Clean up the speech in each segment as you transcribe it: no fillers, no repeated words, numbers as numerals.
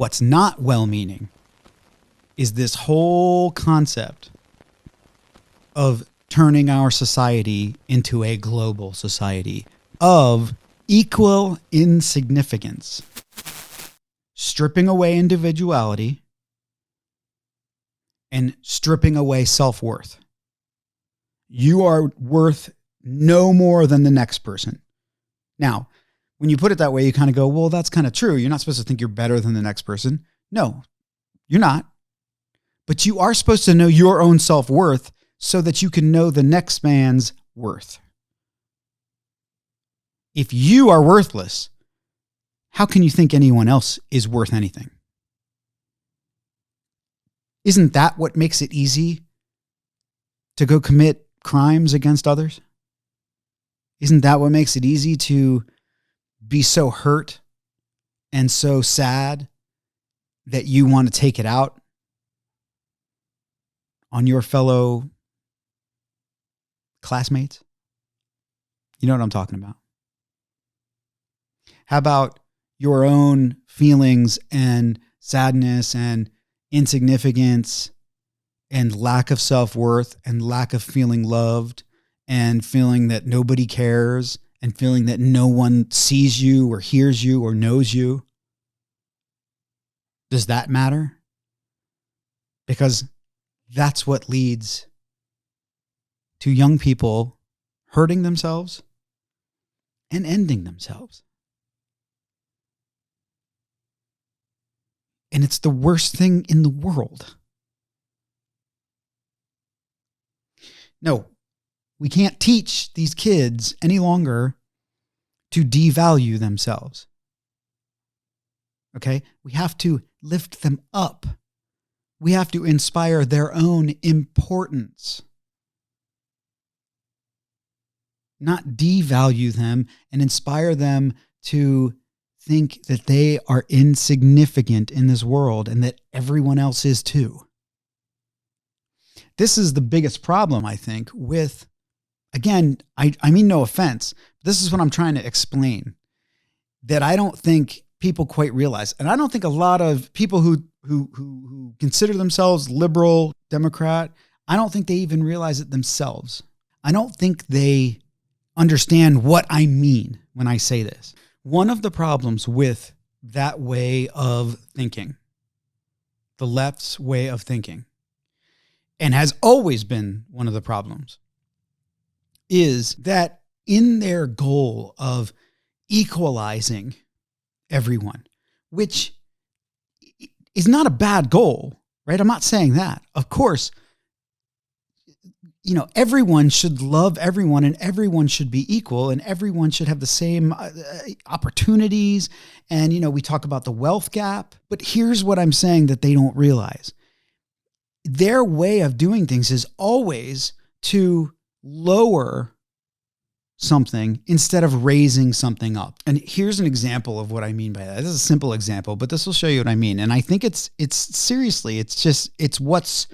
What's not well-meaning is this whole concept of turning our society into a global society of equal insignificance, stripping away individuality and stripping away self-worth. You are worth no more than the next person. Now, when you put it that way, you kind of go, well, that's kind of true. You're not supposed to think you're better than the next person. No, you're not. But you are supposed to know your own self-worth so that you can know the next man's worth. If you are worthless, how can you think anyone else is worth anything? Isn't that what makes it easy to go commit crimes against others? Isn't that what makes it easy to be so hurt and so sad that you want to take it out on your fellow classmates? You know what I'm talking about. How about your own feelings and sadness and insignificance and lack of self-worth and lack of feeling loved and feeling that nobody cares and feeling that no one sees you or hears you or knows you? Does that matter? Because that's what leads to young people hurting themselves and ending themselves. And it's the worst thing in the world. No, we can't teach these kids any longer to devalue themselves. Okay? We have to lift them up. We have to inspire their own importance. Not devalue them and inspire them to think that they are insignificant in this world and that everyone else is too. This is the biggest problem, I think, with, again, I mean no offense. This is what I'm trying to explain, that I don't think people quite realize. And I don't think a lot of people who consider themselves liberal, Democrat, I don't think they even realize it themselves. I don't think they understand what I mean when I say this. One of the problems with that way of thinking, the left's way of thinking, and has always been one of the problems, is that in their goal of equalizing everyone, which is not a bad goal, right? I'm not saying that. Of course, everyone should love everyone and everyone should be equal and everyone should have the same opportunities. And, we talk about the wealth gap, but here's what I'm saying that they don't realize. Their way of doing things is always to lower something instead of raising something up. And here's an example of what I mean by that. This is a simple example, but this will show you what I mean. And I think it's seriously, it's what's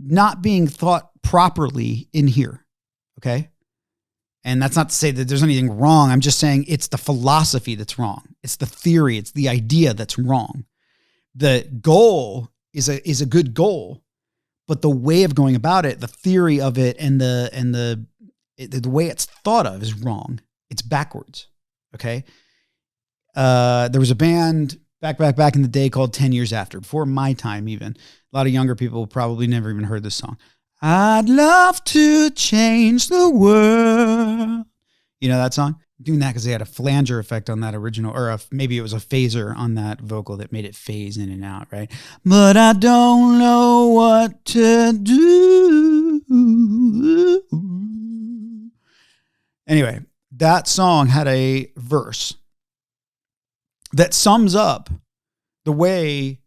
not being thought properly in here. Okay. And that's not to say that there's anything wrong. I'm just saying it's the philosophy that's wrong. It's the theory. It's the idea that's wrong. The goal is a good goal, but the way of going about it, the theory of it and the way it's thought of is wrong. It's backwards. Okay. There was a band back in the day called 10 Years After, before my time even. A lot of younger people probably never even heard this song. I'd love to change the world. You know that song? I'm doing that because they had a flanger effect on that original, or maybe it was a phaser on that vocal that made it phase in and out, right? But I don't know what to do. Anyway, that song had a verse that sums up the way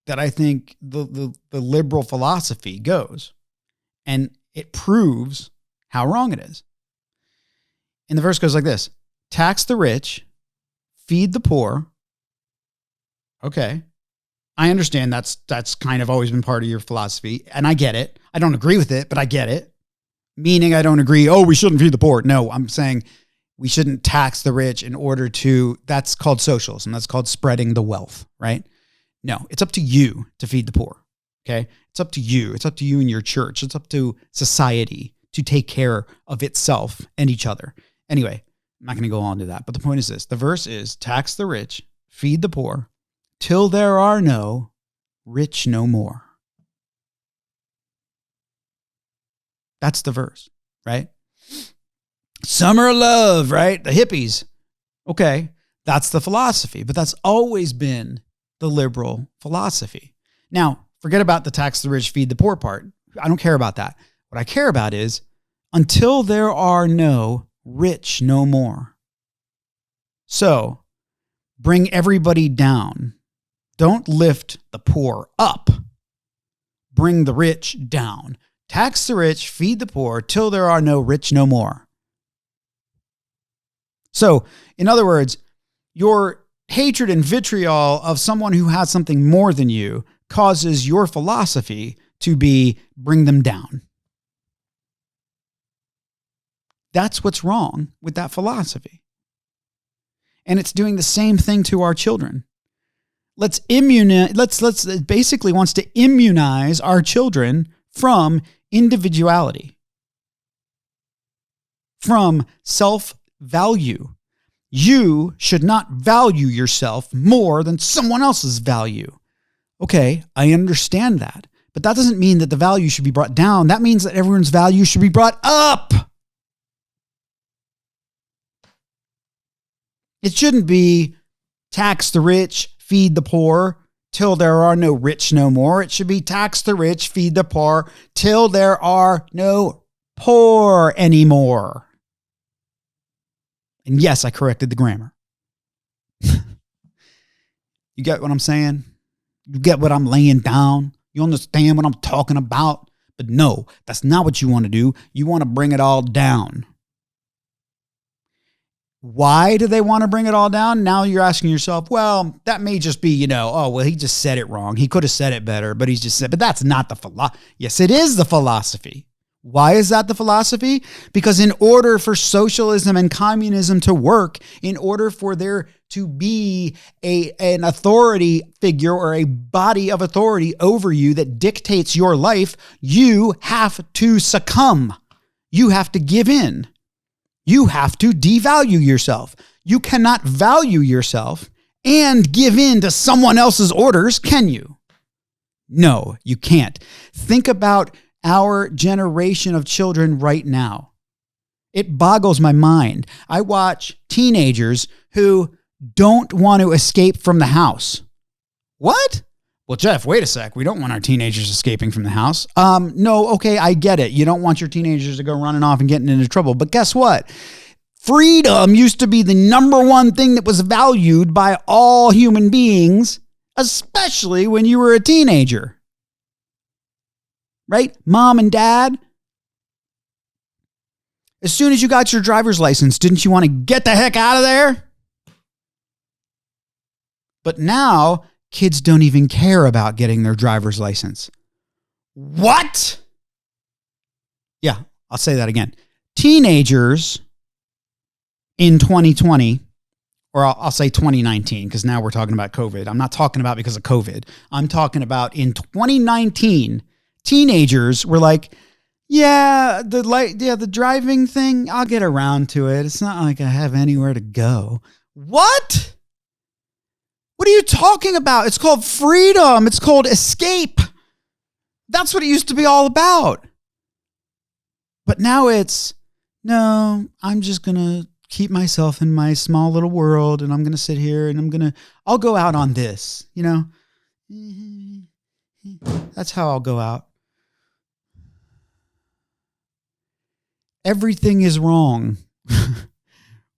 that I think the liberal philosophy goes. And it proves how wrong it is. And the verse goes like this: tax the rich, feed the poor. Okay. I understand that's kind of always been part of your philosophy. And I get it. I don't agree with it, but I get it. Meaning I don't agree, we shouldn't feed the poor. No, I'm saying we shouldn't tax the rich in order to, that's called socialism. That's called spreading the wealth, right? No, it's up to you to feed the poor. Okay. It's up to you. It's up to you and your church. It's up to society to take care of itself and each other. Anyway, I'm not going to go on to that. But the point is this. The verse is tax the rich, feed the poor, till there are no rich no more. That's the verse, right? Summer of love, right? The hippies. Okay, that's the philosophy, but that's always been the liberal philosophy. Now, forget about the tax the rich, feed the poor part. I don't care about that. What I care about is until there are no rich no more. So, bring everybody down. Don't lift the poor up. Bring the rich down. Tax the rich, feed the poor, till there are no rich no more. So, in other words, your hatred and vitriol of someone who has something more than you causes your philosophy to be bring them down. That's what's wrong with that philosophy. And it's doing the same thing to our children. Let's it basically wants to immunize our children from individuality, from self-value. You should not value yourself more than someone else's value. Okay, I understand that. But that doesn't mean that the value should be brought down. That means that everyone's value should be brought up. It shouldn't be tax the rich, feed the poor, till there are no rich no more. It should be tax the rich, feed the poor, till there are no poor anymore. And yes, I corrected the grammar. You get what I'm saying? You get what I'm laying down? You understand what I'm talking about? But no, that's not what you want to do. You want to bring it all down. Why do they want to bring it all down? Now you're asking yourself, well, that may just be, oh, well, he just said it wrong. He could have said it better, but he's just said, but that's not the philosophy. Yes, it is the philosophy. Why is that the philosophy? Because in order for socialism and communism to work, in order for there to be an authority figure or a body of authority over you that dictates your life, you have to succumb. You have to give in. You have to devalue yourself. You cannot value yourself and give in to someone else's orders, can you? No, you can't. Think about our generation of children right now. It boggles my mind. I watch teenagers who don't want to escape from the house. What? Well, Jeff, wait a sec. We don't want our teenagers escaping from the house. No, okay, I get it. You don't want your teenagers to go running off and getting into trouble. But guess what? Freedom used to be the number one thing that was valued by all human beings, especially when you were a teenager. Right? Mom and dad, as soon as you got your driver's license, didn't you want to get the heck out of there? But now, kids don't even care about getting their driver's license. What? Yeah, I'll say that again. Teenagers in 2020, or I'll say 2019, because now we're talking about COVID. I'm not talking about because of COVID. I'm talking about in 2019, teenagers were like, the driving thing, I'll get around to it. It's not like I have anywhere to go. What? What are you talking about? It's called freedom. It's called escape. That's what it used to be all about. But now it's, no, I'm just going to keep myself in my small little world and I'm going to sit here and I'll go out on this, That's how I'll go out. Everything is wrong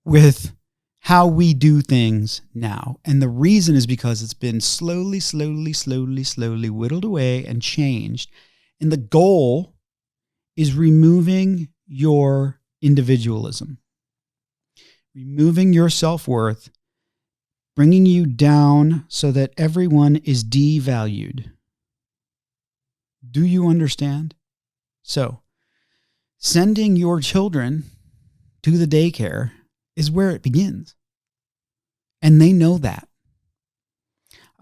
with how we do things now. And the reason is because it's been slowly whittled away and changed. And the goal is removing your individualism, removing your self-worth, bringing you down so that everyone is devalued. Do you understand? So, sending your children to the daycare is where it begins. And they know that.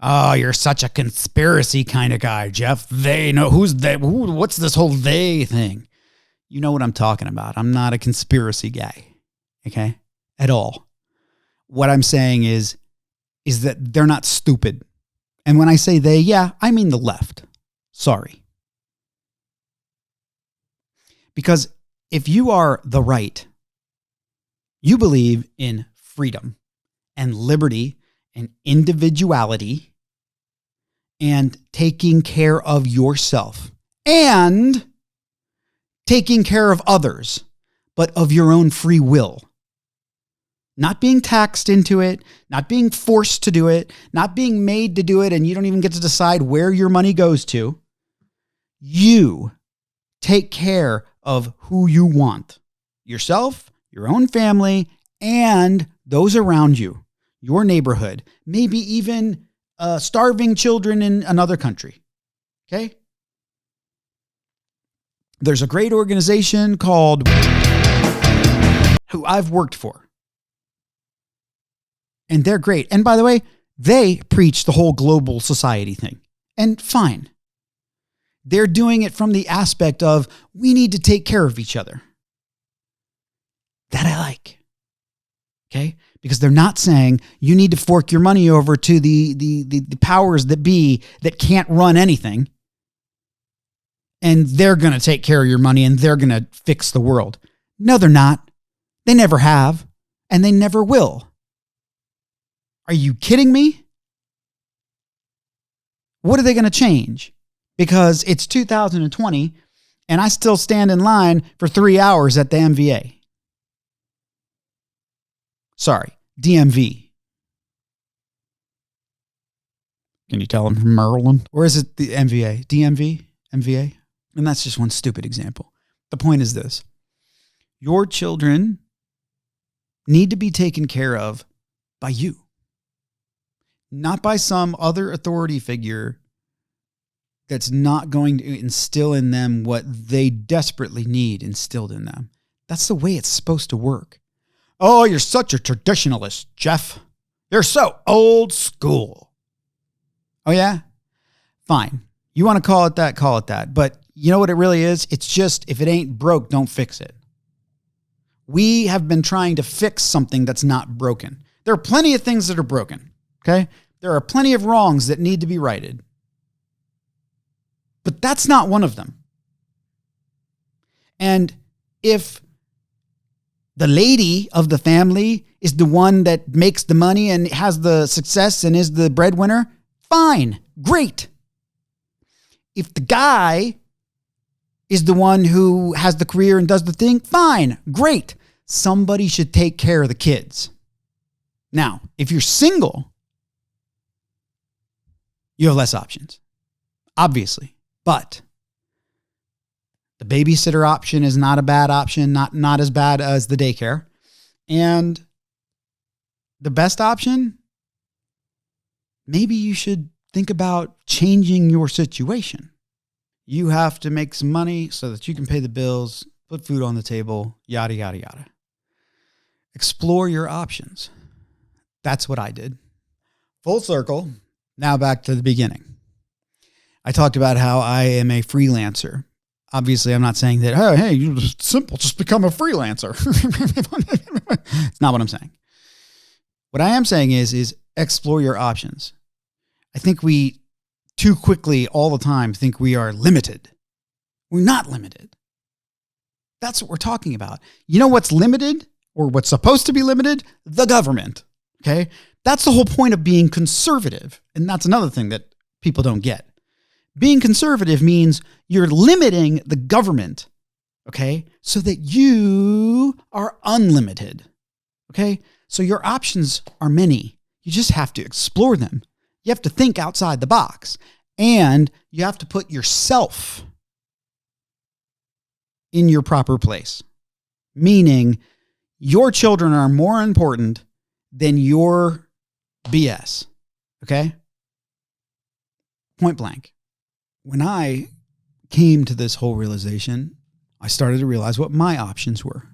Oh, you're such a conspiracy kind of guy, Jeff. They know who's they. What's this whole they thing? You know what I'm talking about. I'm not a conspiracy guy, okay, at all. What I'm saying is that they're not stupid. And when I say they, yeah, I mean the left. Sorry. Because if you are the right, you believe in freedom and liberty and individuality and taking care of yourself and taking care of others, but of your own free will. Not being taxed into it, not being forced to do it, not being made to do it, and you don't even get to decide where your money goes to. You take care of who you want. Yourself, your own family, and those around you, your neighborhood, maybe even starving children in another country. Okay? There's a great organization called who I've worked for. And they're great. And by the way, they preach the whole global society thing. And fine. They're doing it from the aspect of we need to take care of each other. That I like. Okay? Because they're not saying you need to fork your money over to the powers that be that can't run anything. And they're going to take care of your money and they're going to fix the world. No, they're not. They never have. And they never will. Are you kidding me? What are they going to change? Because it's 2020 and I still stand in line for 3 hours at the MVA. Sorry, DMV. Can you tell I'm from Maryland? Or is it the MVA? DMV? MVA? And that's just one stupid example. The point is this. Your children need to be taken care of by you. Not by some other authority figure that's not going to instill in them what they desperately need instilled in them. That's the way it's supposed to work. Oh, you're such a traditionalist, Jeff. You're so old school. Oh, yeah? Fine. You want to call it that, call it that. But you know what it really is? It's just, if it ain't broke, don't fix it. We have been trying to fix something that's not broken. There are plenty of things that are broken, okay? There are plenty of wrongs that need to be righted. But that's not one of them. And if the lady of the family is the one that makes the money and has the success and is the breadwinner, fine, great. If the guy is the one who has the career and does the thing, fine, great. Somebody should take care of the kids. Now, if you're single, you have less options, obviously. But the babysitter option is not a bad option, not as bad as the daycare. And the best option, maybe you should think about changing your situation. You have to make some money so that you can pay the bills, put food on the table, yada, yada, yada. Explore your options. That's what I did. Full circle. Now back to the beginning. I talked about how I am a freelancer. Obviously, I'm not saying that, oh, hey, you're just simple, just become a freelancer. It's not what I'm saying. What I am saying is explore your options. I think we too quickly all the time think we are limited. We're not limited. That's what we're talking about. You know what's limited or what's supposed to be limited? The government. Okay? That's the whole point of being conservative. And that's another thing that people don't get. Being conservative means you're limiting the government, okay, so that you are unlimited, okay? So your options are many. You just have to explore them. You have to think outside the box, and you have to put yourself in your proper place, meaning your children are more important than your BS, okay? Point blank. When I came to this whole realization, I started to realize what my options were.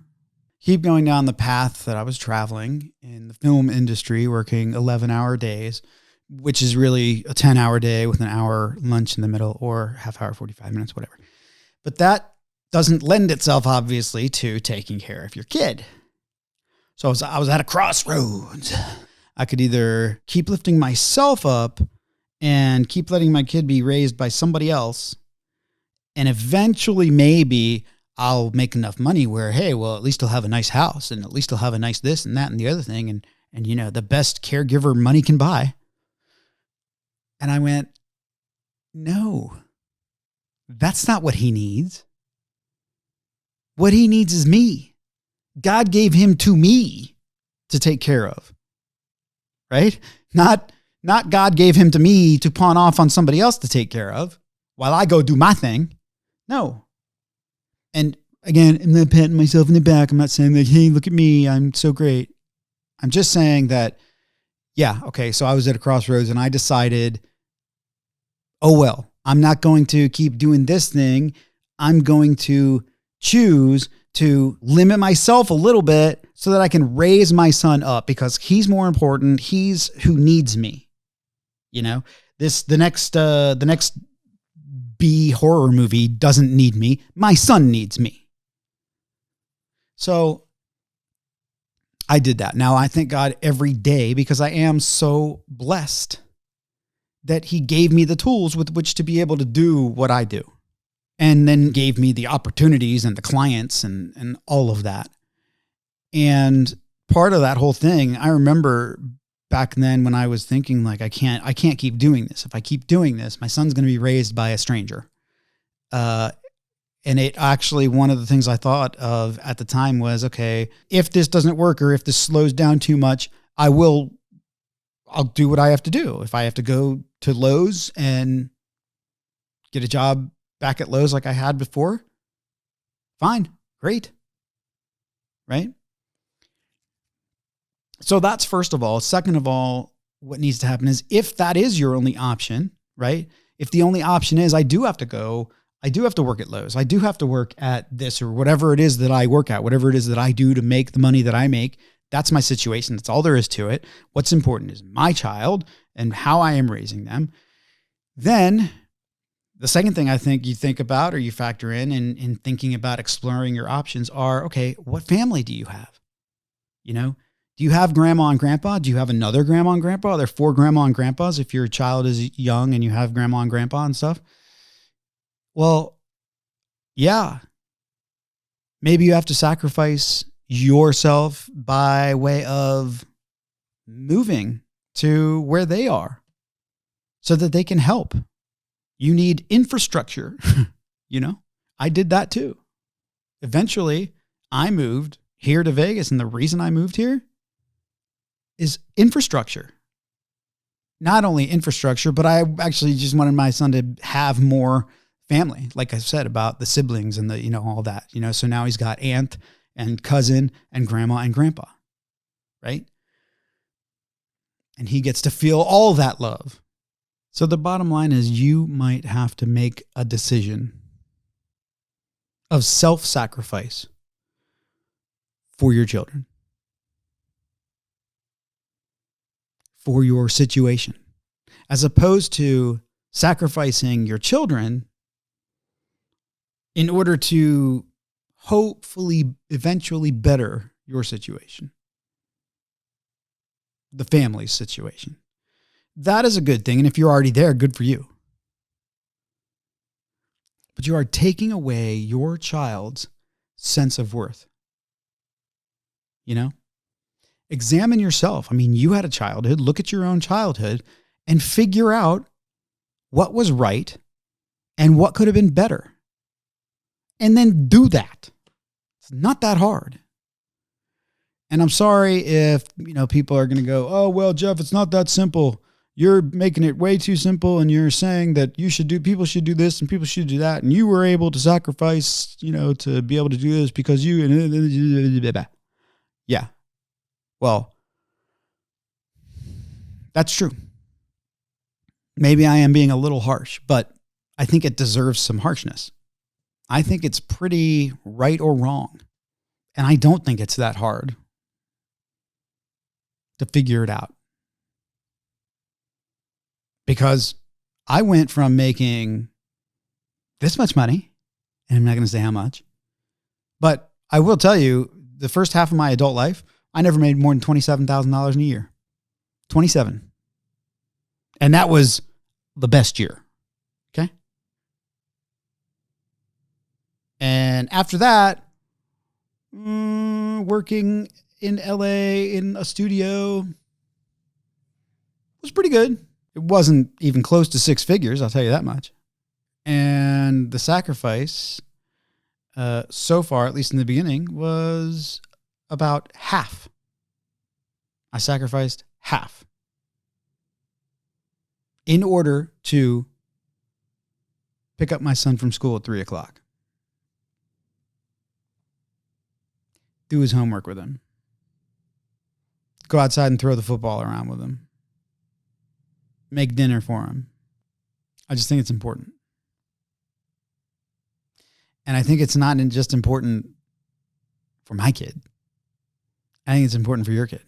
Keep going down the path that I was traveling in the film industry, working 11-hour days, which is really a 10-hour day with an hour lunch in the middle or half hour, 45 minutes, whatever. But that doesn't lend itself, obviously, to taking care of your kid. So I was at a crossroads. I could either keep lifting myself up and keep letting my kid be raised by somebody else, and eventually maybe I'll make enough money where, hey, well, at least I'll have a nice house, and at least I'll have a nice this and that and the other thing, and you know, the best caregiver money can buy. And I went, no, that's not what he needs. What he needs is me. God gave him to me to take care of, right? Not God gave him to me to pawn off on somebody else to take care of while I go do my thing. No. And again, I'm not patting myself in the back. I'm not saying that, hey, look at me, I'm so great. I'm just saying that, yeah, okay, so I was at a crossroads and I decided, oh, well, I'm not going to keep doing this thing. I'm going to choose to limit myself a little bit so that I can raise my son up because he's more important. He's who needs me. You know, the next B horror movie doesn't need me. My son needs me. So I did that. Now I thank God every day because I am so blessed that he gave me the tools with which to be able to do what I do. And then gave me the opportunities and the clients and all of that. And part of that whole thing, I remember back then when I was thinking like, I can't keep doing this. If I keep doing this, my son's going to be raised by a stranger. And it actually, one of the things I thought of at the time was, okay, if this doesn't work or if this slows down too much, I'll do what I have to do. If I have to go to Lowe's and get a job back at Lowe's like I had before, fine, great, right? So that's first of all. Second of all, what needs to happen is if that is your only option, right? If the only option is I do have to work at Lowe's, I do have to work at this or whatever it is that I work at, whatever it is that I do to make the money that I make, that's my situation. That's all there is to it. What's important is my child and how I am raising them. Then the second thing I think you think about or you factor in thinking about exploring your options are, okay, what family do you have? You know, do you have grandma and grandpa? Do you have another grandma and grandpa? Are there 4 grandma and grandpas if your child is young and you have grandma and grandpa and stuff? Well, yeah. Maybe you have to sacrifice yourself by way of moving to where they are so that they can help. You need infrastructure. You know, I did that too. Eventually, I moved here to Vegas, and the reason I moved here is infrastructure. Not only infrastructure, but I actually just wanted my son to have more family, like I said about the siblings and the, you know, all that, you know, so now he's got aunt and cousin and grandma and grandpa, right? And he gets to feel all that love. So the bottom line is you might have to make a decision of self-sacrifice for your children, for your situation, as opposed to sacrificing your children in order to hopefully eventually better your situation, the family's situation. That is a good thing. And if you're already there, good for you. But you are taking away your child's sense of worth. You know, examine yourself. I mean, you had a childhood. Look at your own childhood and figure out what was right and what could have been better. And then do that. It's not that hard. And I'm sorry if, you know, people are going to go, oh, well, Jeff, it's not that simple. You're making it way too simple. And you're saying that people should do this and people should do that. And you were able to sacrifice, you know, to be able to do this because you, yeah. Well, that's true. Maybe I am being a little harsh, but I think it deserves some harshness. I think it's pretty right or wrong. And I don't think it's that hard to figure it out. Because I went from making this much money, and I'm not going to say how much, but I will tell you, the first half of my adult life, I never made more than $27,000 in a year. 27. And that was the best year. Okay. And after that, working in LA in a studio was pretty good. It wasn't even close to six figures, I'll tell you that much. And the sacrifice, so far, at least in the beginning, was about half. I sacrificed half in order to pick up my son from school at 3:00, do his homework with him, go outside and throw the football around with him, make dinner for him. I just think it's important. And I think it's not just important for my kid. I think it's important for your kid.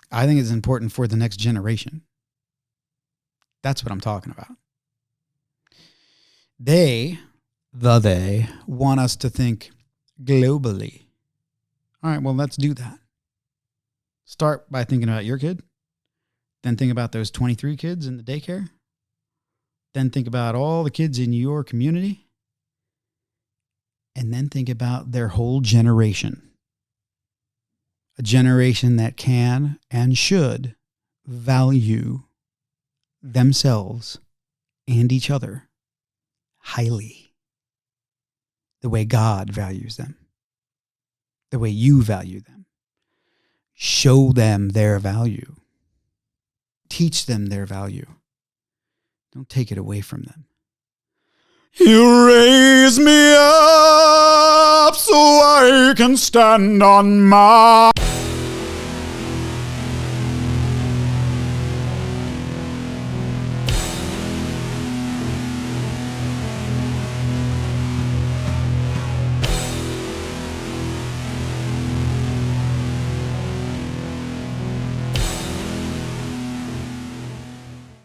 I think it's important for the next generation. That's what I'm talking about. They want us to think globally. All right, well, let's do that. Start by thinking about your kid. Then think about those 23 kids in the daycare. Then think about all the kids in your community. And then think about their whole generation. A generation that can and should value themselves and each other highly. The way God values them. The way you value them. Show them their value. Teach them their value. Don't take it away from them. You raise me up so I can stand on my